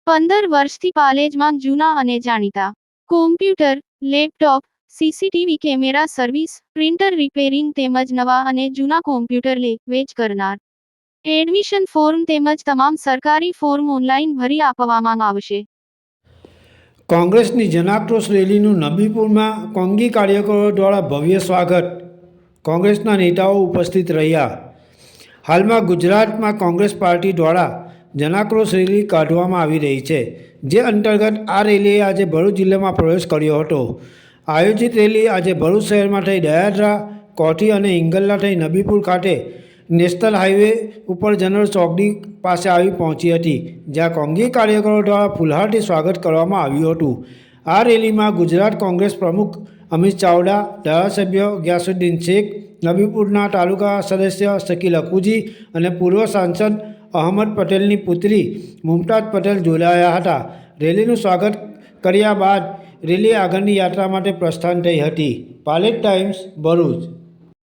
15 વર્ષથી પાલેજમાં જૂના અને જાણીતા computer, laptop, CCTV camera service, printer repairing તેમજ નવા અને જૂના કોમ્પ્યુટર લે-વેચ કરનાર. એડમિશન ફોર્મ તેમજ તમામ સરકારી ફોર્મ ઓનલાઈન ભરી આપવામાં આવશે. કોંગ્રેસની જનાક્રોશ રેલીનું નબીપુરમાં કોંગી કાર્યકરો દ્વારા ભવ્ય સ્વાગત. કોંગ્રેસના નેતાઓ ઉપસ્થિત રહ્યા. હાલમાં ગુજરાતમાં કોંગ્રેસ પાર્ટી દ્વારા જનાક્રોશ રેલી કાઢવામાં આવી રહી છે, જે અંતર્ગત આ રેલીએ આજે ભરૂચ જિલ્લામાં પ્રવેશ કર્યો હતો. આયોજિત રેલી આજે ભરૂચ શહેરમાં થઈ દયાદરા, કોઠી અને હિંગલના થઈ નબીપુર ખાતે નેશનલ હાઈવે ઉપર જનરલ ચોકડી પાસે આવી પહોંચી હતી, જ્યાં કોંગી કાર્યકરો દ્વારા ફૂલહારથી સ્વાગત કરવામાં આવ્યું હતું. આ રેલીમાં ગુજરાત કોંગ્રેસ પ્રમુખ અમિત ચાવડા, ધારાસભ્ય ગ્યાસુદ્દીન શેખ, નબીપુરના તાલુકા સદસ્ય શકીલ અકુજી અને પૂર્વ સાંસદ અહમદ પટેલની પુત્રી મુમતાઝ પટેલ જોડાયા હતા. રેલીનું સ્વાગત કર્યા બાદ રેલી આગળની યાત્રા માટે પ્રસ્થાન થઈ હતી. પાલેજ ટાઈમ્સ, ભરૂચ.